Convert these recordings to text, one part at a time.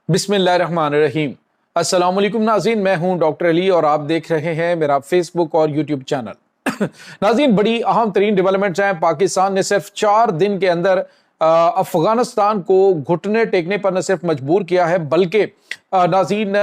बिस्मिल्लाहिर्रहमानिर्रहीम। अस्सलाम वालेकुम नाज़रीन, मैं हूं डॉक्टर अली और आप देख रहे हैं मेरा फेसबुक और यूट्यूब चैनल। नाज़रीन, बड़ी अहम तरीन डेवलपमेंट्स हैं। पाकिस्तान ने सिर्फ 4 दिन के अंदर अफगानिस्तान को घुटने टेकने पर न सिर्फ मजबूर किया है बल्कि नाज़रीन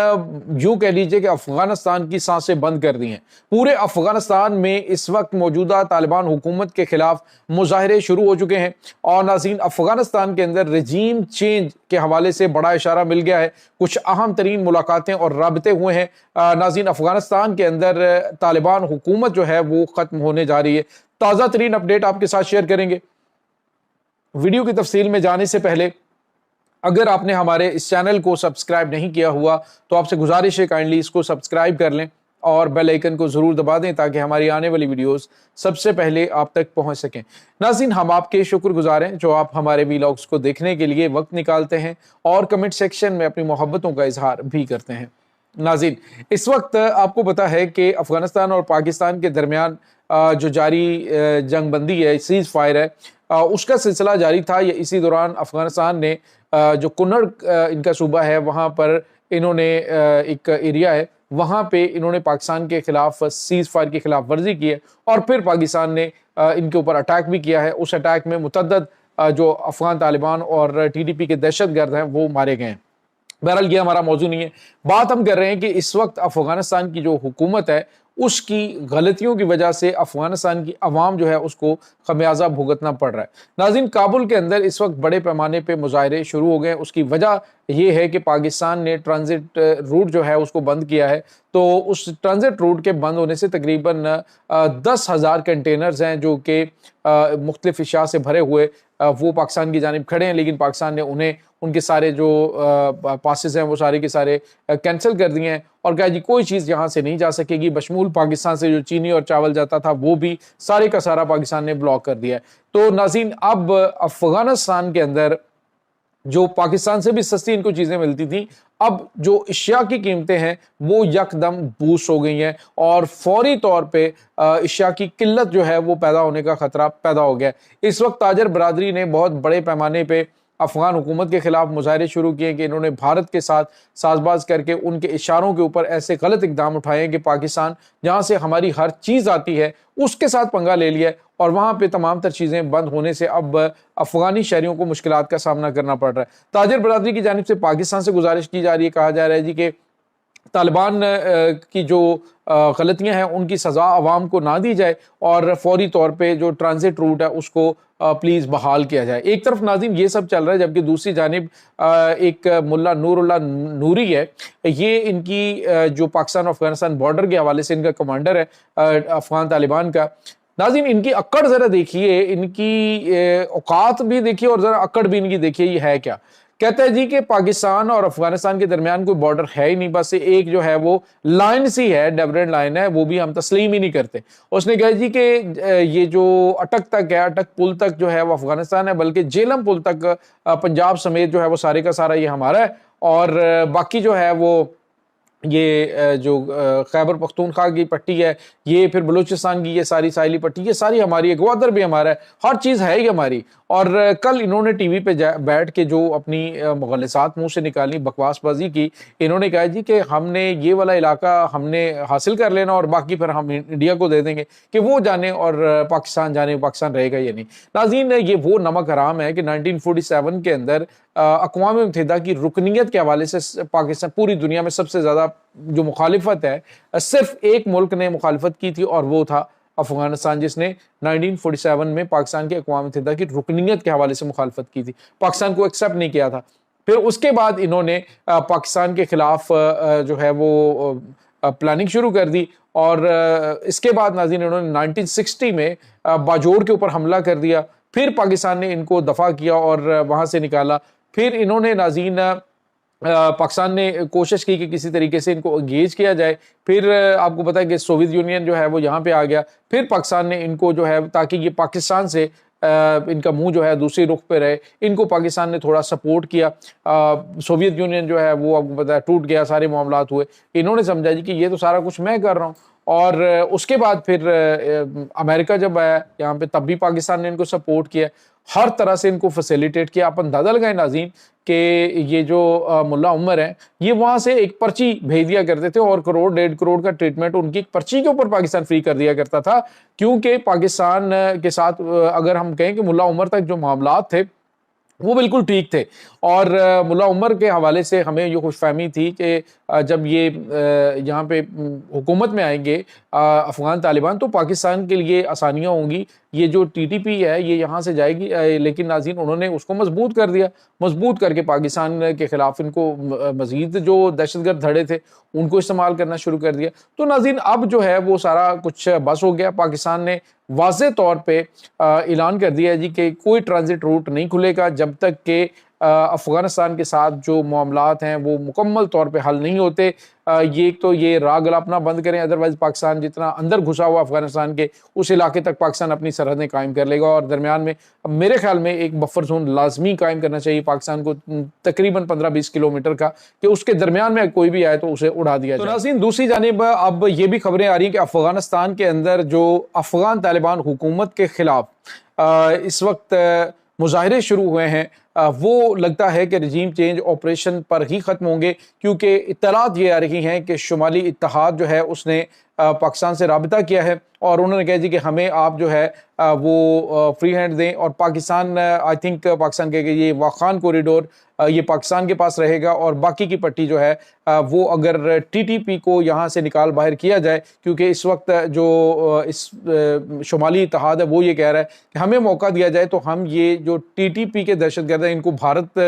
यूं कह लीजिए कि अफगानिस्तान की सांसें बंद कर दी हैं। पूरे अफगानिस्तान में इस वक्त मौजूदा तालिबान हुकूमत के खिलाफ मुजाहरे शुरू हो चुके हैं और नाज़रीन अफगानिस्तान के अंदर रजीम चेंज के हवाले से बड़ा इशारा मिल गया है। कुछ अहम तरीन मुलाकातें और राबते हुए हैं। नाज़रीन अफगानिस्तान के अंदर तालिबान हुकूमत जो है वो ख़त्म होने जा रही है। ताज़ा तरीन अपडेट आपके साथ शेयर करेंगे। वीडियो की तफसील में जाने से पहले अगर आपने हमारे इस चैनल को सब्सक्राइब नहीं किया हुआ तो आपसे गुजारिश है काइंडली इसको सब्सक्राइब कर लें और बेल आइकन को ज़रूर दबा दें ताकि हमारी आने वाली वीडियोस सबसे पहले आप तक पहुंच सकें। नाज़रीन, हम आपके शुक्रगुजार हैं जो आप हमारे वीलॉग्स को देखने के लिए वक्त निकालते हैं और कमेंट सेक्शन में अपनी मोहब्बतों का इजहार भी करते हैं। नाज़रीन, इस वक्त आपको पता है कि अफगानिस्तान और पाकिस्तान के दरमियान जो जारी जंग बंदी है, सीज़ फायर है, उसका सिलसिला जारी था। ये इसी दौरान अफगानिस्तान ने जो कुन्नड़ इनका सूबा है वहाँ पर इन्होंने एक एरिया है वहाँ पे इन्होंने पाकिस्तान के खिलाफ सीज़ फायर की खिलाफ वर्जी की है और फिर पाकिस्तान ने इनके ऊपर अटैक भी किया है। उस अटैक में मुतअद्दिद जो अफगान तालिबान और TTP के दहशतगर्द हैं वो मारे गए हैं। बहरहाल ये हमारा मौजू नहीं है। बात हम कर रहे हैं कि इस वक्त अफगानिस्तान की जो हुकूमत है उसकी गलतियों की वजह से अफगानिस्तान की अवाम जो है उसको खमियाजा भुगतना पड़ रहा है। नाज़रीन, काबुल के अंदर इस वक्त बड़े पैमाने पे मुजाहरे शुरू हो गए। उसकी वजह यह है कि पाकिस्तान ने ट्रांजिट रूट जो है उसको बंद किया है। तो उस ट्रांजिट रूट के बंद होने से तकरीबन 10,000 कंटेनर्स हैं जो कि मुख्तलिफ अशिया से भरे हुए वो पाकिस्तान की जानिब खड़े हैं, लेकिन पाकिस्तान ने उन्हें उनके सारे जो पासेस हैं वो सारे के सारे कैंसिल कर दिए हैं और कहा जी कोई चीज़ यहाँ से नहीं जा सकेगी। बशमूल पाकिस्तान से जो चीनी और चावल जाता था वो भी सारे का सारा पाकिस्तान ने ब्लॉक कर दिया है। तो नाज़रीन, अब अफगानिस्तान के अंदर जो पाकिस्तान से भी सस्ती इनको चीज़ें मिलती थी, अब जो अशिया की कीमतें हैं वो यकदम बूस्ट हो गई हैं और फौरी तौर पे अशिया की किल्लत जो है वो पैदा होने का खतरा पैदा हो गया है। इस वक्त ताजर बरादरी ने बहुत बड़े पैमाने पे अफगान हुकूमत के खिलाफ मुजाहरे शुरू किए कि इन्होंने भारत के साथ साजबाज करके उनके इशारों के ऊपर ऐसे गलत इकदाम उठाए हैं कि पाकिस्तान जहाँ से हमारी हर चीज़ आती है उसके साथ पंगा ले लिया है और वहाँ पे तमाम तर चीज़ें बंद होने से अब अफगानी शहरियों को मुश्किलात का सामना करना पड़ रहा है। ताजर बरादरी की जानिब से पाकिस्तान से गुजारिश की जा रही है, कहा जा रहा है जी कि तालिबान की जो गलतियां हैं उनकी सज़ा अवाम को ना दी जाए और फौरी तौर पे जो ट्रांजिट रूट है उसको प्लीज़ बहाल किया जाए। एक तरफ नाज़रीन ये सब चल रहा है जबकि दूसरी जानिब एक मुल्ला नूरुल्लाह नूरी है, ये इनकी जो पाकिस्तान अफगानिस्तान बॉर्डर के हवाले से इनका कमांडर है अफगान तालिबान का। नाज़रीन, इनकी अक्कड़ ज़रा देखिए, इनकी औकात भी देखिए और ज़रा अक्कड़ भी इनकी देखिए, ये है क्या। कहता है जी कि पाकिस्तान और अफगानिस्तान के दरमियान कोई बॉर्डर है ही नहीं, बस एक जो है वो लाइन सी है, डेवरेंट लाइन है, वो भी हम तस्लीम ही नहीं करते। उसने कहा जी कि ये जो अटक तक है, अटक पुल तक जो है वो अफगानिस्तान है, बल्कि जेलम पुल तक पंजाब समेत जो है वो सारे का सारा ये हमारा है और बाकी जो है वो ये जो खैबर पख्तूनख्वा की पट्टी है, ये फिर बलूचिस्तान की ये सारी साहिली पट्टी, ये सारी हमारी है, ग्वादर भी हमारा है, हर चीज़ है ही हमारी। और कल इन्होंने टीवी पे बैठ के जो अपनी मुग़लसात मुंह से निकाली, बकवासबाजी की, इन्होंने कहा जी कि हमने ये वाला इलाका हमने हासिल कर लेना और बाकी फिर हम इंडिया को दे देंगे कि वो जाने और पाकिस्तान जाने, पाकिस्तान रहेगा या नहीं। नाज़रीन, ये वो नमक हराम है कि 1947 के अंदर अक़वाम मुत्तहिदा की रुकनीत के हवाले से पाकिस्तान पूरी दुनिया में सबसे ज़्यादा जो मुखालिफत है, सिर्फ एक मुल्क ने मुखालिफत की थी और वो था अफगानिस्तान, जिसने 1947 में पाकिस्तान की अक़वाम मुत्तहिदा की रुकनीत के हवाले से मुखालिफत की थी, पाकिस्तान को एक्सेप्ट नहीं किया था। फिर उसके बाद इन्होंने पाकिस्तान के खिलाफ जो है वो प्लानिंग शुरू कर दी और इसके बाद नाज़रीन इन्होंने 1960 में बाजोड़ के ऊपर हमला कर दिया। फिर पाकिस्तान ने इनको दफ़ा किया और वहाँ से निकाला। फिर इन्होंने नाज़रीन पाकिस्तान ने कोशिश की कि किसी तरीके से इनको एंगेज किया जाए। फिर आपको पता है कि सोवियत यूनियन जो है वो यहाँ पे आ गया। फिर पाकिस्तान ने इनको जो है ताकि ये पाकिस्तान से इनका मुंह जो है दूसरी रुख पे रहे, इनको पाकिस्तान ने थोड़ा सपोर्ट किया। सोवियत यूनियन जो है वो आपको पता है टूट गया, सारे मामलात हुए। इन्होंने समझा जी कि ये तो सारा कुछ मैं कर रहा हूँ اور اس کے بعد پھر امریکہ جب آیا یہاں پہ تب بھی پاکستان نے ان کو سپورٹ کیا، ہر طرح سے ان کو فیسیلیٹیٹ کیا۔ آپ اندازہ لگائیں ناظرین کہ یہ جو ملا عمر ہیں یہ وہاں سے ایک پرچی بھیج دیا کرتے تھے اور 1.5 کروڑ کا ٹریٹمنٹ ان کی ایک پرچی کے اوپر پاکستان فری کر دیا کرتا تھا، کیونکہ پاکستان کے ساتھ اگر ہم کہیں کہ ملا عمر تک جو معاملات تھے وہ بالکل ٹھیک تھے، اور ملا عمر کے حوالے سے ہمیں یہ خوش فہمی تھی کہ جب یہ یہاں پہ حکومت میں آئیں گے افغان طالبان تو پاکستان کے لیے آسانیاں ہوں گی، یہ جو ٹی ٹی پی ہے یہ یہاں سے جائے گی، لیکن ناظرین انہوں نے اس کو مضبوط کر دیا، مضبوط کر کے پاکستان کے خلاف ان کو مزید جو دہشت گرد دھڑے تھے ان کو استعمال کرنا شروع کر دیا۔ تو ناظرین اب جو ہے وہ سارا کچھ بس ہو گیا، پاکستان نے واضح طور پہ اعلان کر دیا جی کہ کوئی ٹرانزٹ روٹ نہیں کھلے گا جب تک کہ افغانستان کے ساتھ جو معاملات ہیں وہ مکمل طور پہ حل نہیں ہوتے۔ یہ تو یہ راہ گلاپنا بند کریں، ادروائز پاکستان جتنا اندر گھسا ہوا افغانستان کے اس علاقے تک پاکستان اپنی سرحدیں قائم کر لے گا، اور درمیان میں میرے خیال میں ایک بفر زون لازمی قائم کرنا چاہیے پاکستان کو، تقریباً 15-20 کلومیٹر کا، کہ اس کے درمیان میں کوئی بھی آئے تو اسے اڑا دیا جائے۔ تو ناظرین دوسری جانب اب یہ بھی خبریں آ رہی ہیں کہ افغانستان کے اندر جو افغان طالبان حکومت کے خلاف اس وقت مظاہرے شروع ہوئے ہیں، وہ لگتا ہے کہ رجیم چینج آپریشن پر ہی ختم ہوں گے، کیونکہ اطلاعات یہ آ رہی ہیں کہ شمالی اتحاد جو ہے اس نے پاکستان سے رابطہ کیا ہے اور انہوں نے کہا جی کہ ہمیں آپ جو ہے وہ فری ہینڈ دیں، اور پاکستان آئی تھنک پاکستان کے یہ واخان کوریڈور یہ پاکستان کے پاس رہے گا، اور باقی کی پٹی جو ہے وہ اگر ٹی ٹی پی کو یہاں سے نکال باہر کیا جائے، کیونکہ اس وقت جو اس شمالی اتحاد ہے وہ یہ کہہ رہا ہے کہ ہمیں موقع دیا جائے تو ہم یہ جو ٹی ٹی پی کے دہشت گرد ہیں ان کو بھارت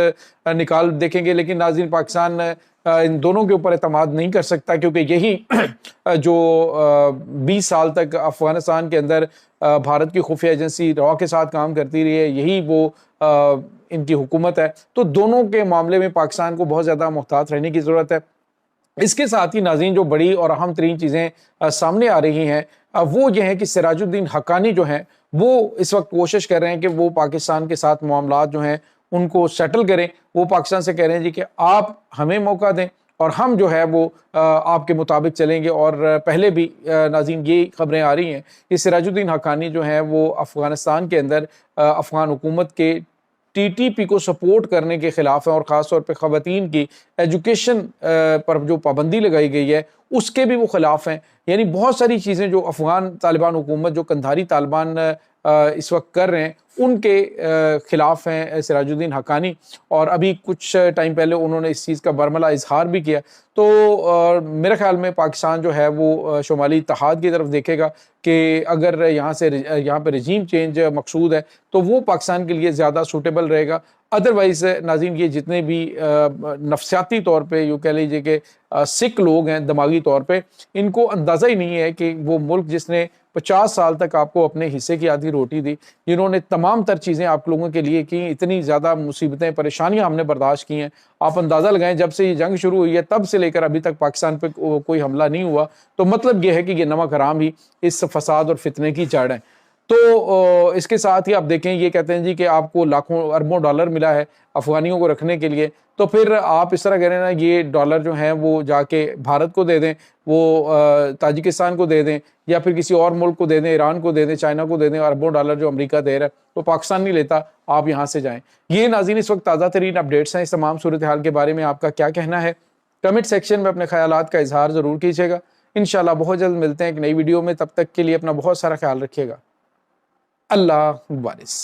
نکال دیکھیں گے، لیکن ناظرین پاکستان ان دونوں کے اوپر اعتماد نہیں کر سکتا، کیونکہ یہی جو 20 سال تک افغانستان کے اندر بھارت کی خفیہ ایجنسی روا کے ساتھ کام کرتی رہی ہے، یہی وہ ان کی حکومت ہے، تو دونوں کے معاملے میں پاکستان کو بہت زیادہ محتاط رہنے کی ضرورت ہے۔ اس کے ساتھ ہی ناظرین جو بڑی اور اہم ترین چیزیں سامنے آ رہی ہیں وہ یہ ہے کہ سراج الدین حقانی جو ہیں وہ اس وقت کوشش کر رہے ہیں کہ وہ پاکستان کے ساتھ معاملات جو ہیں ان کو سیٹل کریں، وہ پاکستان سے کہہ رہے ہیں جی کہ آپ ہمیں موقع دیں اور ہم جو ہے وہ آپ کے مطابق چلیں گے، اور پہلے بھی ناظرین یہ خبریں آ رہی ہیں کہ سراج الدین حقانی جو ہیں وہ افغانستان کے اندر افغان حکومت کے ٹی ٹی پی کو سپورٹ کرنے کے خلاف ہیں، اور خاص طور پہ خواتین کی ایجوکیشن پر جو پابندی لگائی گئی ہے اس کے بھی وہ خلاف ہیں۔ یعنی بہت ساری چیزیں جو افغان طالبان حکومت جو قندھاری طالبان اس وقت کر رہے ہیں ان کے خلاف ہیں سراج الدین حقانی، اور ابھی کچھ ٹائم پہلے انہوں نے اس چیز کا برملا اظہار بھی کیا۔ تو میرے خیال میں پاکستان جو ہے وہ شمالی اتحاد کی طرف دیکھے گا کہ اگر یہاں پہ رجیم چینج مقصود ہے تو وہ پاکستان کے لیے زیادہ سوٹیبل رہے گا۔ ادروائز ناظرین یہ جتنے بھی نفسیاتی طور پہ یوں کہہ لیجیے کہ سکھ لوگ ہیں دماغی طور پہ، ان کو اندازہ ہی نہیں ہے کہ وہ ملک جس نے 50 سال تک آپ کو اپنے حصے کی آدھی روٹی دی، جنہوں نے تمام تر چیزیں آپ لوگوں کے لیے کی، اتنی زیادہ مصیبتیں پریشانیاں ہم نے برداشت کی ہیں، آپ اندازہ لگائیں جب سے یہ جنگ شروع ہوئی ہے تب سے لے کر ابھی تک پاکستان پہ کوئی حملہ نہیں ہوا، تو مطلب یہ ہے کہ یہ نمک حرام ہی اس فساد اور فتنے کی جڑ ہے۔ تو اس کے ساتھ ہی آپ دیکھیں یہ کہتے ہیں جی کہ آپ کو لاکھوں اربوں ڈالر ملا ہے افغانیوں کو رکھنے کے لیے، تو پھر آپ اس طرح کہہ رہے ہیں نا یہ ڈالر جو ہیں وہ جا کے بھارت کو دے دیں، وہ تاجکستان کو دے دیں، یا پھر کسی اور ملک کو دے دیں، ایران کو دے دیں، چائنا کو دے دیں، اربوں ڈالر جو امریکہ دے رہا ہے تو پاکستان نہیں لیتا، آپ یہاں سے جائیں۔ یہ ناظرین اس وقت تازہ ترین اپڈیٹس ہیں، اس تمام صورتحال کے بارے میں آپ کا کیا کہنا ہے؟ کمنٹ سیکشن میں اپنے خیالات کا اظہار ضرور کیجیے گا۔ انشاءاللہ بہت جلد ملتے ہیں ایک نئی ویڈیو میں، تب تک کے لیے اپنا بہت سارا خیال رکھیے گا۔ اللہ وارث۔